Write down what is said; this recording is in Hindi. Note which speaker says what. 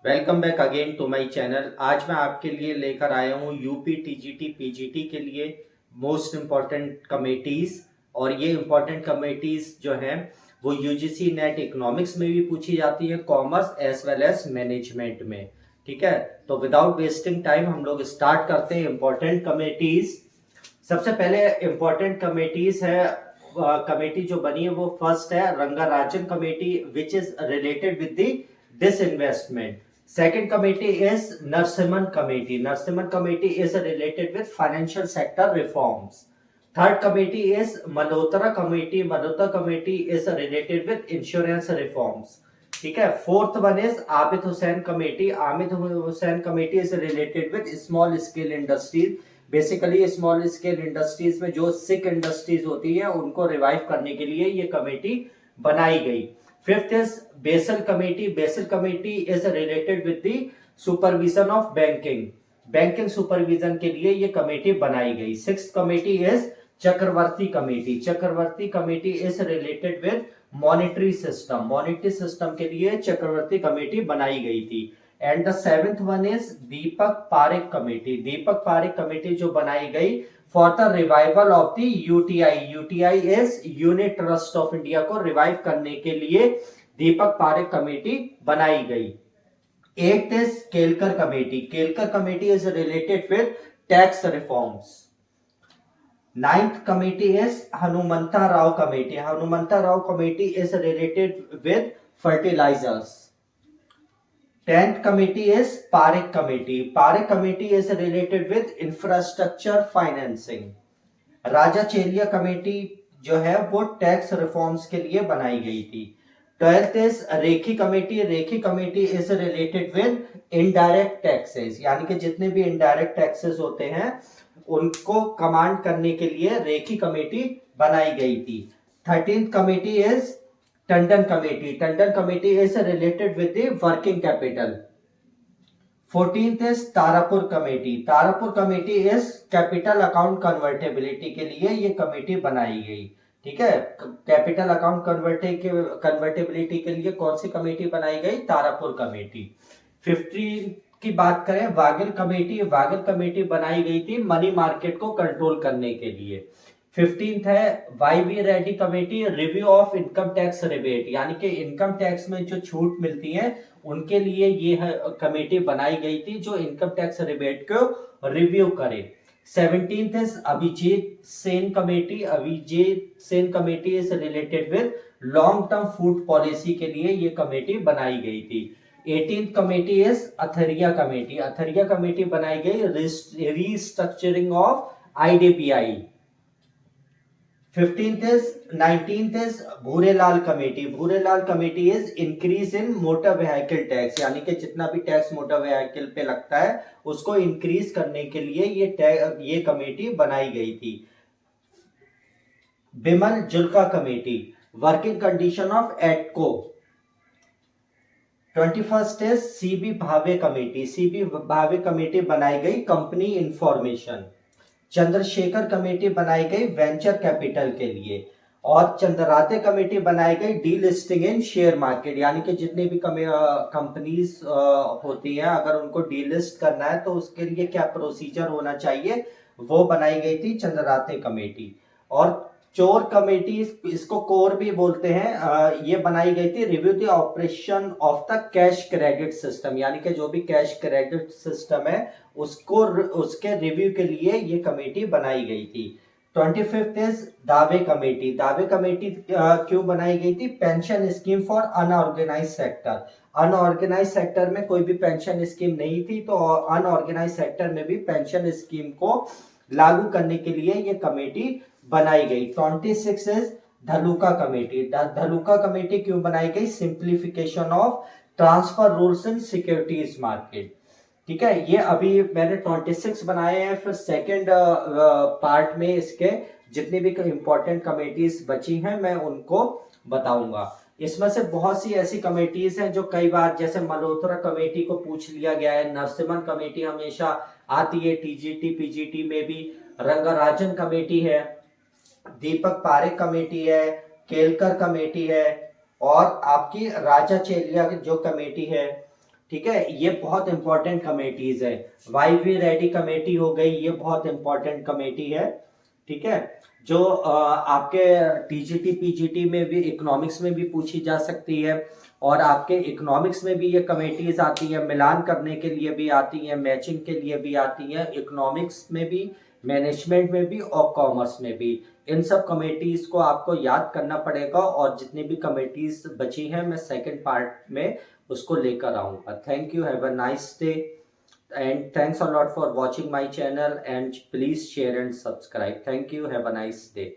Speaker 1: Welcome back again to my channel. आज मैं आपके लिए लेकर आया हूँ यूपी टीजीटी पीजीटी के लिए मोस्ट इम्पॉर्टेंट कमेटीज। और ये इम्पॉर्टेंट कमेटीज जो हैं वो यूजीसी नेट इकोनॉमिक्स में भी पूछी जाती है, commerce as well as management में। ठीक है, तो विदाउट वेस्टिंग टाइम हम लोग स्टार्ट करते हैं इम्पॉर्टेंट कमेटीज। सबसे पहले इम्पॉर्टेंट कमेटीज है, कमेटी जो बनी है वो फर्स्ट है Rangarajan committee which is related with the disinvestment. Second committee is Narsimhan Committee. Narsimhan Committee is related with financial sector reforms. Third committee is Malhotra Committee. Malhotra Committee is related with insurance reforms. ठीक है। Fourth one is Abid Hussain committee. Abid Hussain committee is related with small scale industries. Basically small scale industries में जो सिक इंडस्ट्रीज होती है उनको रिवाइव करने के लिए ये कमेटी बनाई गई। Fifth is Basel Committee. Basel Committee is related with the supervision of banking. Banking supervision के लिए ये कमेटी बनाई गई। Sixth committee is Chakravarti committee. Chakravarti committee is related with monetary system. Monetary system के लिए चक्रवर्ती कमेटी बनाई गई थी। And the seventh one is Deepak Parekh committee. Deepak Parekh committee जो बनाई गई for the revival of the UTI. UTI is Unit Trust of India को रिवाइव करने के लिए दीपक पारेख कमेटी बनाई गई। Eight is Kelkar committee. Kelkar committee is related with tax reforms. Ninth committee is Hanumantha Rao committee. Hanumantha Rao committee is related with fertilisers. 10th committee is Parekh Committee. Parekh Committee is related with infrastructure financing. Raja Chelliah committee जो है वो टैक्स रिफॉर्म्स के लिए बनाई गई थी। 12th is Rekhi committee. Rekhi committee is related with indirect taxes, यानी कि जितने भी इनडायरेक्ट टैक्सेस होते हैं उनको कमांड करने के लिए रेखी कमेटी बनाई गई थी। 13th committee is Tandon committee. Tandon committee is related with the working capital. 14th is Tarapur committee. Tarapur committee is capital account convertibility के लिए ये कमेटी बनाई गई। ठीक है, कैपिटल अकाउंट कन्वर्टेबिलिटी के लिए कौन सी कमेटी बनाई गई? तारापुर कमेटी। 15 की बात करें वागिल कमेटी. वागिल कमेटी बनाई गई थी मनी मार्केट को कंट्रोल करने के लिए। 15th है Y V Reddy committee. Review of income tax rebate, यानी कि इनकम टैक्स में जो छूट मिलती है उनके लिए ये कमेटी बनाई गई थी जो इनकम टैक्स रिबेट को रिव्यू करे। 17th is Abhijit Sen committee. Abhijit Sen committee is related with long term food policy के लिए ये कमेटी बनाई गई थी। 18th committee is Athreya committee. Athreya committee बनाई गई restructuring of IDPI. 19th is Bhurelal committee. Bhurelal committee is increase in motor vehicle tax, यानी कि जितना भी टैक्स मोटर व्हीकल पे लगता है उसको इंक्रीज करने के लिए ये कमेटी बनाई गई थी। Bimal Julka committee. Working condition of ADCO. 21st is CB Bhave committee. CB Bhave committee बनाई गई कंपनी इंफॉर्मेशन। चंद्रशेखर कमेटी बनाई गई वेंचर कैपिटल के लिए। और चंद्राते कमेटी बनाई गई डी लिस्टिंग इन शेयर मार्केट, यानी कि जितनी भी कंपनीज होती हैं अगर उनको डी लिस्ट करना है तो उसके लिए क्या प्रोसीजर होना चाहिए वो बनाई गई थी चंद्राते कमेटी। और चोर कमेटी, इसको कोर भी बोलते हैं, ये बनाई गई थी review the operation of the cash credit system, यानी कि जो भी कैश क्रेडिट सिस्टम है उसके रिव्यू के लिए ये कमेटी बनाई गई थी। 25th इज दावे कमेटी. दावे कमेटी क्यों बनाई गई थी? Pension scheme for unorganised sector. Unorganised sector में कोई भी पेंशन स्कीम नहीं थी तो अनऑर्गेनाइज सेक्टर में भी पेंशन स्कीम को लागू करने के लिए ये कमेटी बनाई गई। 26 इज धलुका कमेटी. धलुका कमेटी क्यों बनाई गई? Simplification of transfer rules in securities market. ठीक है, ये अभी मैंने 26 बनाए हैं, फिर सेकंड पार्ट में इसके जितनी भी इंपॉर्टेंट कमेटीज बची हैं मैं उनको बताऊंगा। इसमें से बहुत सी ऐसी कमेटीज हैं जो कई बार, जैसे मल्होत्रा कमेटी को पूछ लिया गया है, नरसिम्हन कमेटी हमेशा आती है टीजीटी पीजीटी में भी, रंगाराजन कमेटी है, दीपक पारेख कमेटी है, केलकर कमेटी है, और आपकी राजा चेलिया जो कमेटी है ठीक है, ये बहुत इंपॉर्टेंट कमेटीज है। वाई वी रेडी कमेटी हो गई, ये बहुत इंपॉर्टेंट कमेटी है। ठीक है, जो आपके टीजीटी पीजीटी में भी, इकोनॉमिक्स में भी पूछी जा सकती है, और आपके इकोनॉमिक्स में भी ये कमेटीज आती हैं, मिलान करने के लिए भी आती हैं, मैचिंग के लिए भी आती हैं, इकोनॉमिक्स में भी, मैनेजमेंट में भी और कॉमर्स में भी। इन सब कमेटीज को आपको याद करना पड़ेगा, और जितनी भी कमेटीज बची हैं मैं सेकंड पार्ट में उसको लेकर आऊंगा। Thank you, have a nice day, and thanks a lot for watching my channel, and please share and subscribe. Thank you, have a nice day.